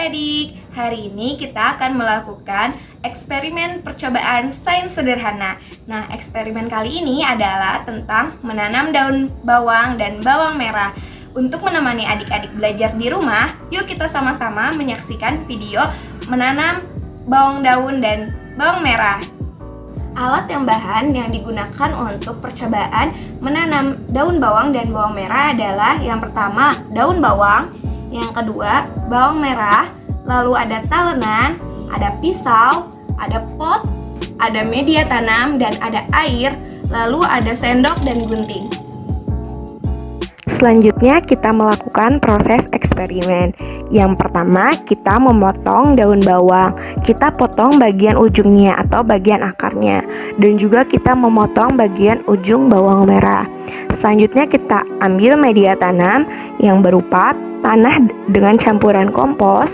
adik-adik, hari ini kita akan melakukan eksperimen percobaan sains sederhana. Nah, eksperimen kali ini adalah tentang menanam daun bawang dan bawang merah. Untuk menemani adik-adik belajar di rumah, yuk kita sama-sama menyaksikan video menanam bawang daun dan bawang merah. Alat dan bahan yang digunakan untuk percobaan menanam daun bawang dan bawang merah adalah yang pertama daun bawang, yang kedua bawang merah, lalu ada talenan, ada pisau, ada pot, ada media tanam dan ada air, lalu ada sendok dan gunting. Selanjutnya kita melakukan proses eksperimen. Yang pertama kita memotong daun bawang. Kita potong bagian ujungnya atau bagian akarnya. Dan juga kita memotong bagian ujung bawang merah. Selanjutnya kita ambil media tanam yang berupa tanah dengan campuran kompos.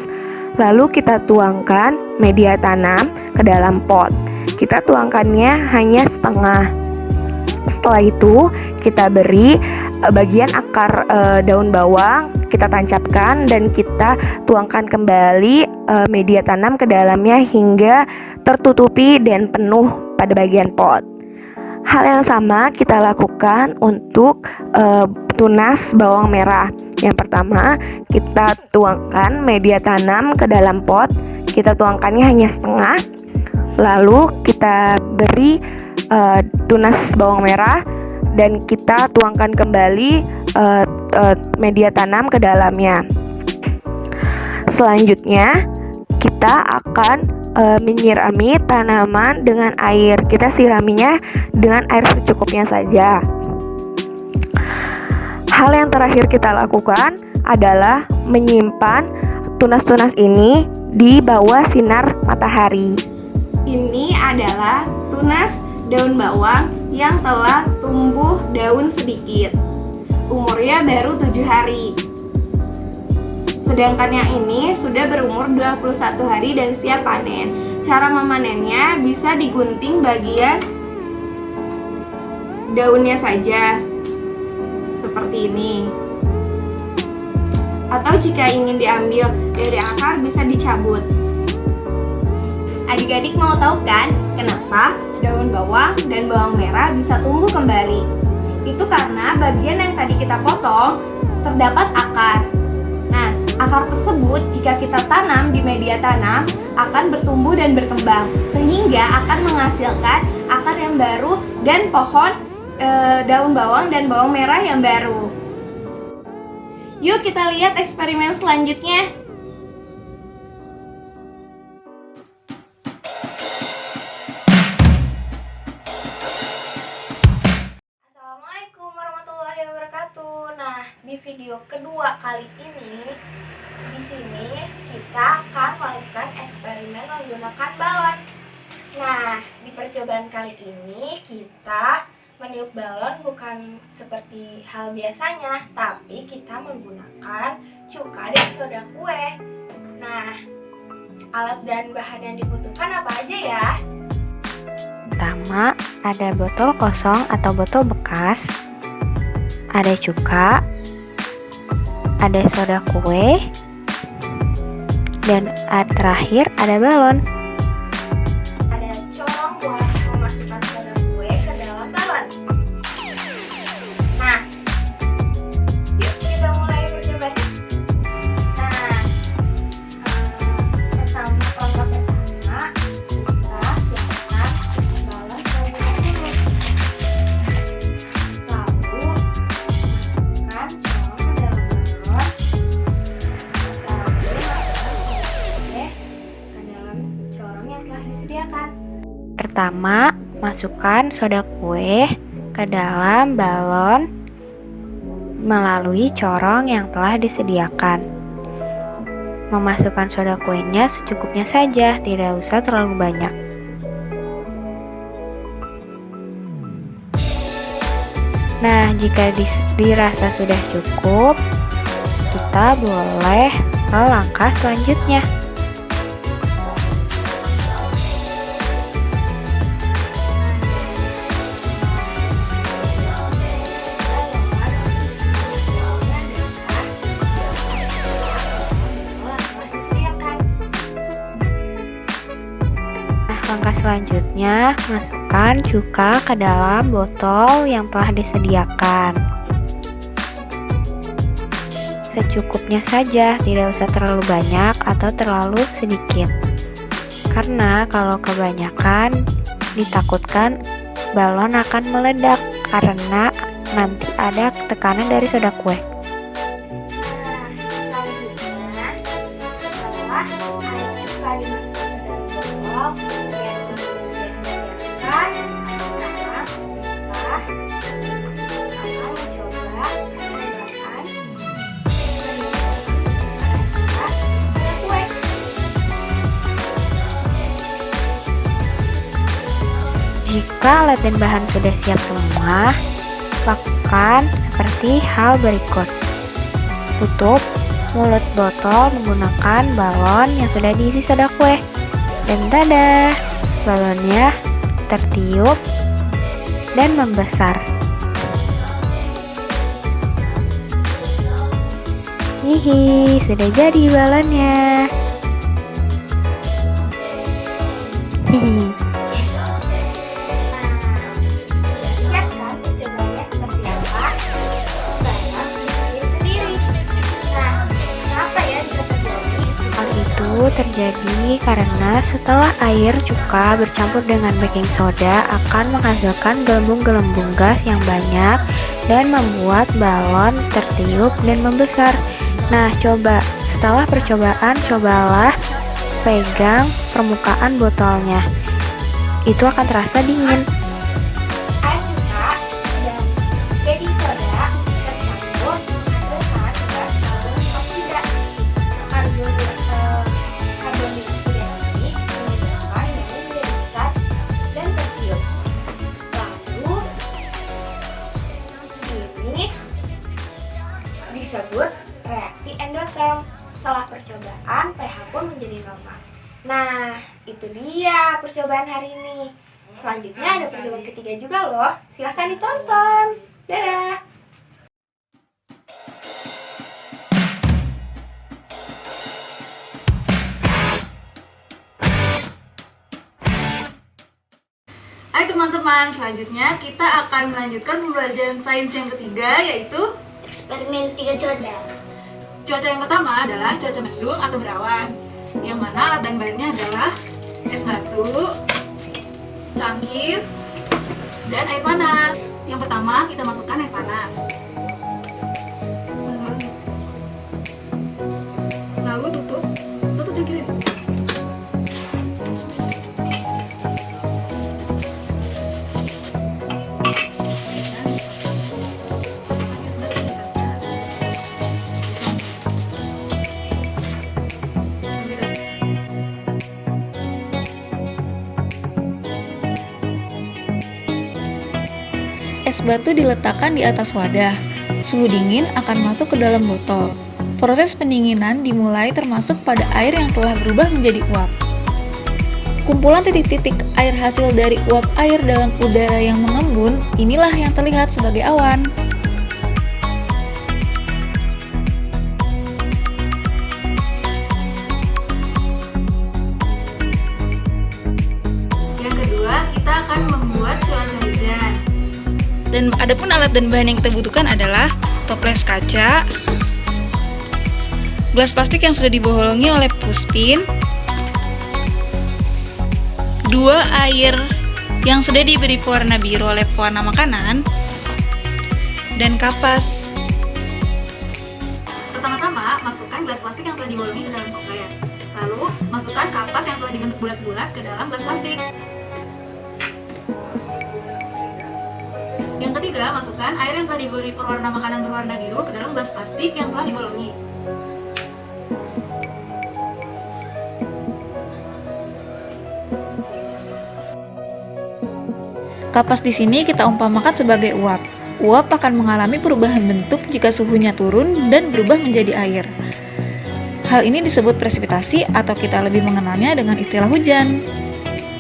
Lalu kita tuangkan media tanam ke dalam pot. Kita tuangkannya hanya setengah. Setelah itu kita beri bagian akar daun bawang, kita tancapkan dan kita tuangkan kembali media tanam ke dalamnya hingga tertutupi dan penuh pada bagian pot. Hal yang sama kita lakukan untuk tunas bawang merah. Yang pertama kita tuangkan media tanam ke dalam pot, kita tuangkannya hanya setengah. Lalu kita beri tunas bawang merah dan kita tuangkan kembali media tanam ke dalamnya. Selanjutnya kita akan menyirami tanaman dengan air. Kita siraminya dengan air secukupnya saja. Hal yang terakhir kita lakukan adalah menyimpan tunas-tunas ini di bawah sinar matahari. Ini adalah tunas daun bawang yang telah tumbuh daun sedikit. Umurnya baru 7 hari. Sedangkan yang ini sudah berumur 21 hari dan siap panen. Cara memanennya bisa digunting bagian daunnya saja, seperti ini. Atau jika ingin diambil dari akar bisa dicabut. Adik-adik mau tahu kan kenapa daun bawang dan bawang merah bisa tumbuh kembali? Itu karena bagian yang tadi kita potong terdapat akar. Nah, akar tersebut jika kita tanam di media tanam akan bertumbuh dan berkembang sehingga akan menghasilkan akar yang baru dan pohon daun bawang dan bawang merah yang baru. Yuk kita lihat eksperimen selanjutnya. Assalamualaikum warahmatullahi wabarakatuh. Nah, di video kedua kali ini di sini kita akan melakukan eksperimen menggunakan balon. Nah, di percobaan kali ini kita meniup balon bukan seperti hal biasanya, tapi kita menggunakan cuka dan soda kue. Nah, alat dan bahan yang dibutuhkan apa aja ya? Pertama, ada botol kosong atau botol bekas, ada cuka, ada soda kue, dan terakhir ada balon. Ada corong buat memasukkan soda kue ke dalam balon. Nah, yuk kita mulai percobaannya. Nah, langkah pertama kita siapkan balon terlebih dulu. Lalu masukkan corong ke dalam balon. Lalu ke dalam corong yang telah disediakan. Pertama, masukkan soda kue ke dalam balon melalui corong yang telah disediakan. Memasukkan soda kuenya secukupnya saja, tidak usah terlalu banyak. Nah, jika dirasa sudah cukup, kita boleh ke langkah selanjutnya. Disediakan. Langkah selanjutnya, masukkan cuka ke dalam botol yang telah disediakan. Secukupnya saja, tidak usah terlalu banyak atau terlalu sedikit. Karena kalau kebanyakan, ditakutkan balon akan meledak karena nanti ada tekanan dari soda kue. Selanjutnya, setelah air cuka dimasukkan ke dalam botol, yang sudah disediakan, sekarang kita akan mencoba percobaan soda kue. Jika alat dan bahan sudah siap semua, lakukan seperti hal berikut. Tutup mulut botol menggunakan balon yang sudah diisi soda kue. Dan tada, balonnya tertiup dan membesar. Hihi, sudah jadi balonnya. Hihi. Lihat kan percobaannya seperti apa? Bayang bikin sendiri. Nah, kenapa ya bisa terjadi? Hal itu terjadi karena setelah air cuka bercampur dengan baking soda akan menghasilkan gelembung-gelembung gas yang banyak dan membuat balon tertiup dan membesar. Nah, setelah percobaan, cobalah pegang permukaan botolnya. Itu akan terasa dingin. Air cuka dan baking soda tercampur menghasilkan gas karbon dioksida. Karbon dioksida ini menyebabkan balon menjadi besar dan tertiup. Lalu ini disebut reaksi endotherm. Setelah percobaan, pH pun menjadi normal. Nah, itu dia percobaan hari ini. Selanjutnya ada percobaan ketiga juga loh. Silahkan ditonton. Dadah! Hai teman-teman, selanjutnya kita akan melanjutkan pembelajaran sains yang ketiga, yaitu Eksperimen 3 cuaca. cuaca yang pertama adalah cuaca mendung atau berawan, yang mana alat dan bahannya adalah es batu, cangkir, dan air panas. Yang pertama kita masukkan air panas. Lalu tutup cangkir ini. Es batu diletakkan di atas wadah. Suhu dingin akan masuk ke dalam botol. Proses pendinginan dimulai termasuk pada air yang telah berubah menjadi uap. Kumpulan titik-titik air hasil dari uap air dalam udara yang mengembun, inilah yang terlihat sebagai awan. Yang kedua, kita akan membuat cuaca hujan. Dan adapun alat dan bahan yang kita butuhkan adalah toples kaca, gelas plastik yang sudah dibohongi oleh puspin, 2 air yang sudah diberi pewarna biru oleh pewarna makanan, dan kapas. Pertama-tama, masukkan gelas plastik yang telah dibolongi ke dalam toples. Lalu, masukkan kapas yang telah dibentuk bulat-bulat ke dalam gelas plastik. Yang ketiga, masukkan air yang telah diberi pewarna makanan berwarna biru ke dalam gelas plastik yang telah dibolongi. Kapas di sini kita umpamakan sebagai uap. Uap akan mengalami perubahan bentuk jika suhunya turun dan berubah menjadi air. Hal ini disebut presipitasi atau kita lebih mengenalnya dengan istilah hujan.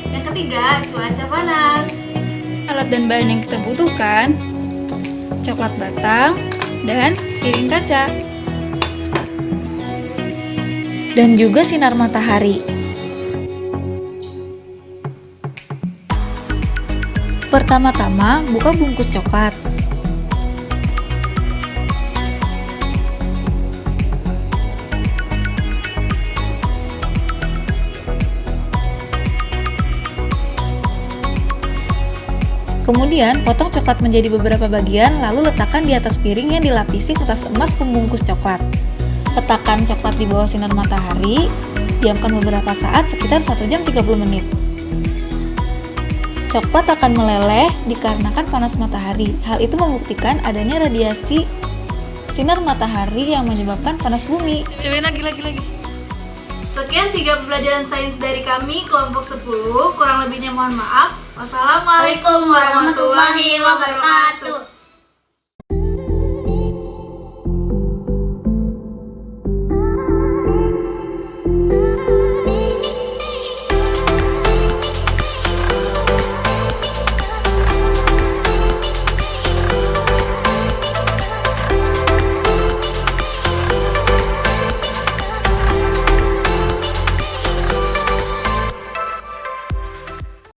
Yang ketiga, cuaca panas. Alat dan bahan yang kita butuhkan: coklat batang dan piring kaca, dan juga sinar matahari. Pertama-tama, buka bungkus coklat. Kemudian, potong coklat menjadi beberapa bagian, lalu letakkan di atas piring yang dilapisi kertas emas pembungkus coklat. Letakkan coklat di bawah sinar matahari, diamkan beberapa saat sekitar 1 jam 30 menit. Coklat akan meleleh dikarenakan panas matahari. Hal itu membuktikan adanya radiasi sinar matahari yang menyebabkan panas bumi. Cobain lagi. Sekian 3 pembelajaran sains dari kami kelompok 10. Kurang lebihnya mohon maaf. Wassalamualaikum warahmatullahi wabarakatuh.